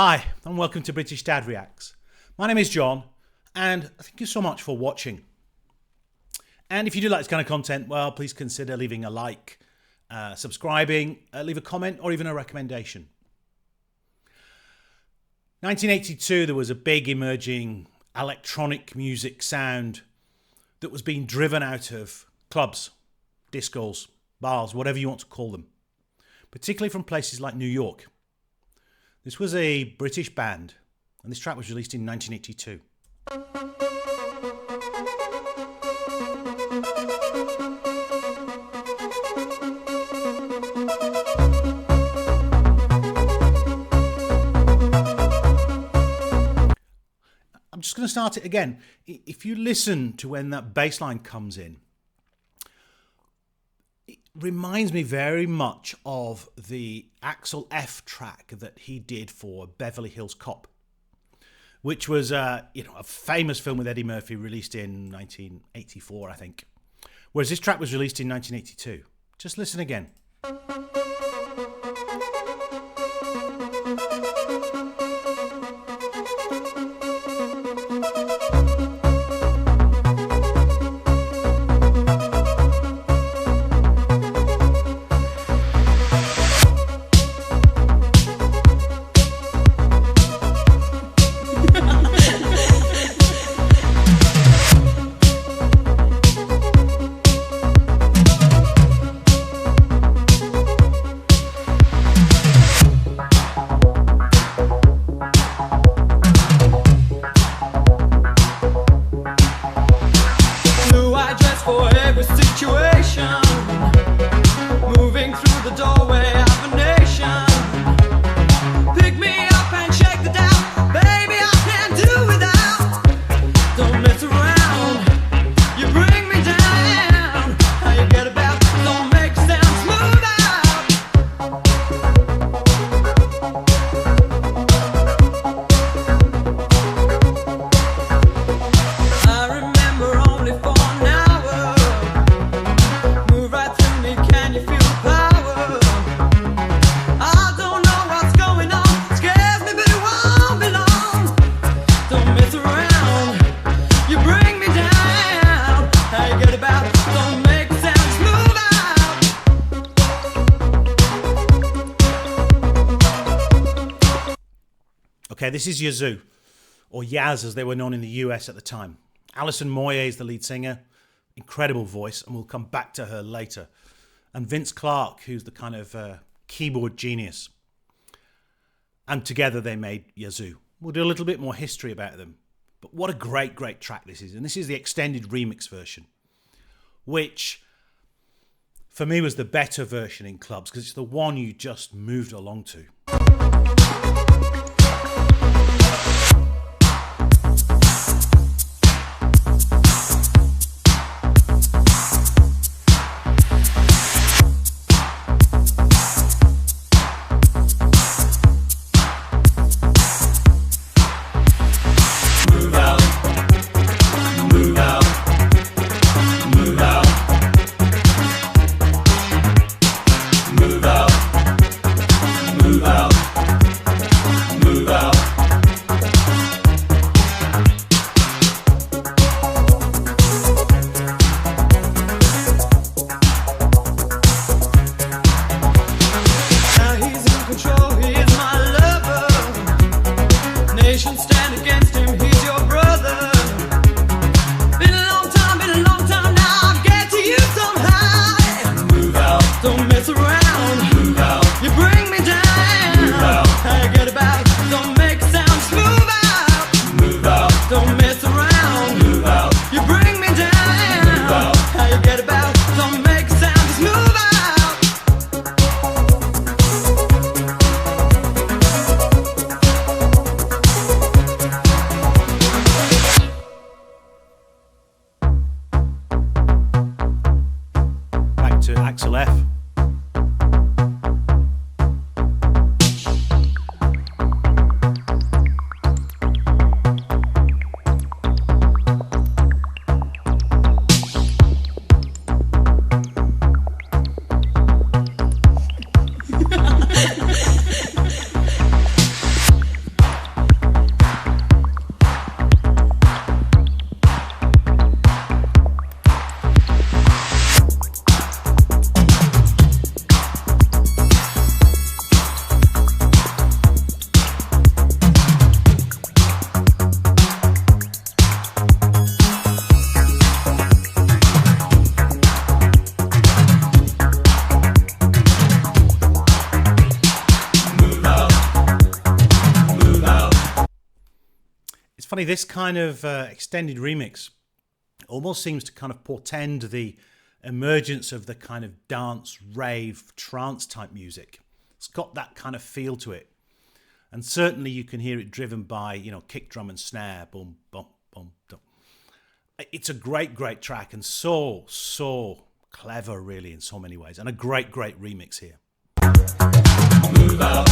Hi, and welcome to British Dad Reacts. My name is John, and thank you so much for watching. And if you do like this kind of content, well, please consider leaving a like, subscribing, leave a comment, or even a recommendation. 1982, there was a big emerging electronic music sound that was being driven out of clubs, discos, bars, whatever you want to call them, particularly from places like New York. This was a British band, and this track was released in 1982. I'm just going to start it again. If you listen to when that bass line comes in, it reminds me very much of the Axel F track that he did for Beverly Hills Cop, which was a famous film with Eddie Murphy released in 1984, I think. Whereas this track was released in 1982. Just listen again. Moving through the doorway of a nation. Pick me up and shake the doubt. Baby, I can't do without. Don't mess around. You bring me down. How you get about? Don't make sound smooth out. I remember only for an hour. Move right through me, can you feel the power? I don't know what's going on. Scares me, but it won't be long. Don't mess around. You bring me down. How you get about? Don't make sounds move out. Okay, this is Yazoo, or Yaz as they were known in the US at the time. Alison Moyet is the lead singer. Incredible voice, and we'll come back to her later. And Vince Clarke, who's the kind of keyboard genius. And together they made Yazoo. We'll do a little bit more history about them. But what a great, great track this is. And this is the extended remix version, which for me was the better version in clubs because it's the one you just moved along to. Move out. funny, this kind of extended remix almost seems to kind of portend the emergence of the kind of dance, rave, trance type music. It's got that kind of feel to it. And certainly you can hear it driven by, kick drum and snare, boom, boom, boom, boom. It's a great, great track and so clever really in so many ways. And a great, great remix here. Move out.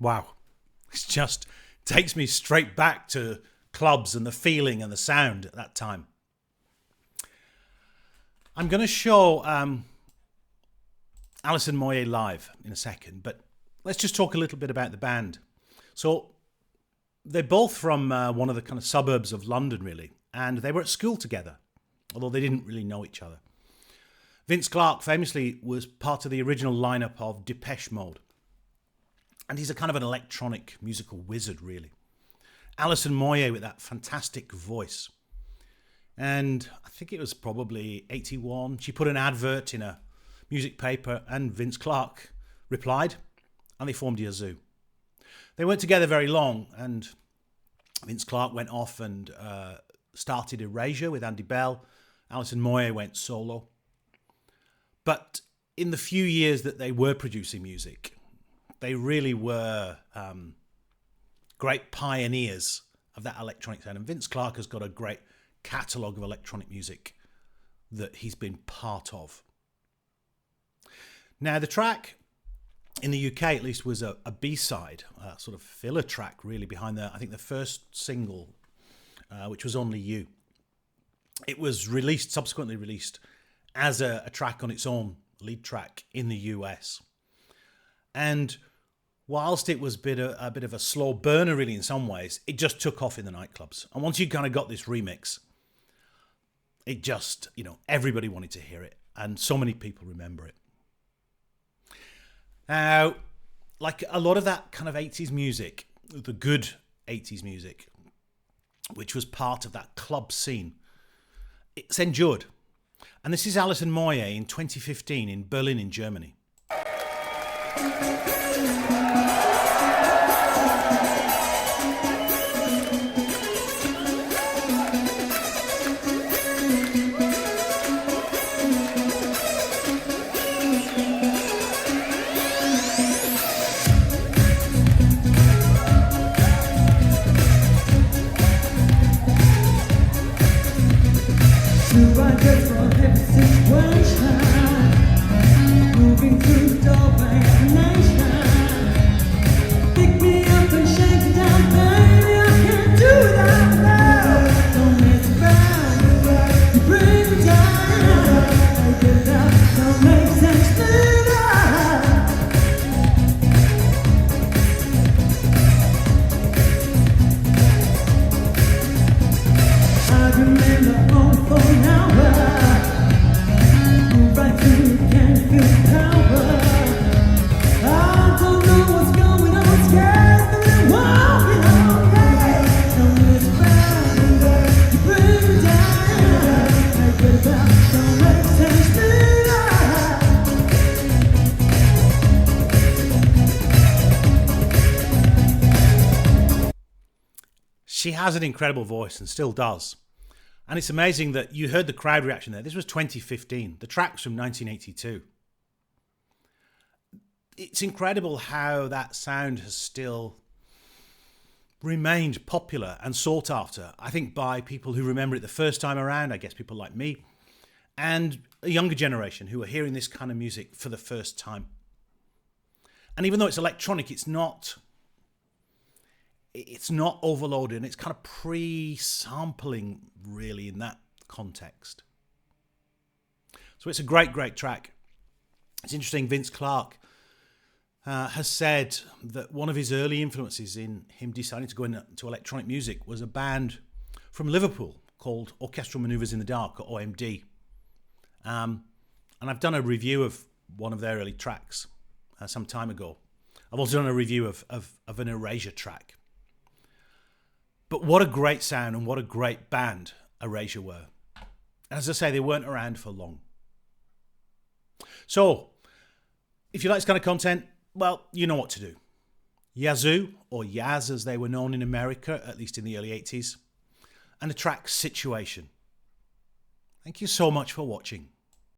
Wow. It just takes me straight back to clubs and the feeling and the sound at that time. I'm going to show Alison Moyet live in a second, but let's just talk a little bit about the band. So they're both from one of the kind of suburbs of London, really, and they were at school together, although they didn't really know each other. Vince Clarke famously was part of the original lineup of Depeche Mode. And he's a kind of an electronic musical wizard, really. Alison Moyet with that fantastic voice. And I think it was probably 81. She put an advert in a music paper and Vince Clarke replied and they formed Yazoo. They weren't together very long and Vince Clarke went off and started Erasure with Andy Bell. Alison Moyet went solo. But in the few years that they were producing music, they really were great pioneers of that electronic sound. And Vince Clarke has got a great catalogue of electronic music that he's been part of. Now, the track, in the UK at least, was a B-side, a sort of filler track, really, behind I think the first single, which was Only You. It was subsequently released as a track on its own, lead track, in the US. And whilst it was a bit of a slow burner, really, in some ways, it just took off in the nightclubs. And once you kind of got this remix, it just, everybody wanted to hear it. And so many people remember it. Now, like a lot of that kind of 80s music, the good 80s music, which was part of that club scene, it's endured. And this is Alison Moyet in 2015 in Berlin in Germany. Moving through doorway nation. Pick me up and shake it down, baby. I can't do that now. Don't mess around. You bring me down. Take it out. Don't make sense to that. She has an incredible voice and still does. And it's amazing that you heard the crowd reaction there. This was 2015. The track's from 1982. It's incredible how that sound has still remained popular and sought after, I think, by people who remember it the first time around, I guess people like me, and a younger generation who are hearing this kind of music for the first time. And even though it's electronic, it's not overloaded, and it's kind of pre-sampling really in that context. So it's a great, great track. It's interesting, Vince Clarke has said that one of his early influences in him deciding to go into electronic music was a band from Liverpool called Orchestral Manoeuvres in the Dark, or OMD. And I've done a review of one of their early tracks some time ago. I've also done a review of an Erasure track. But what a great sound and what a great band Erasure were. As I say, they weren't around for long. So, if you like this kind of content, well, you know what to do. Yazoo, or Yaz as they were known in America, at least in the early 80s, and the track Situation. Thank you so much for watching.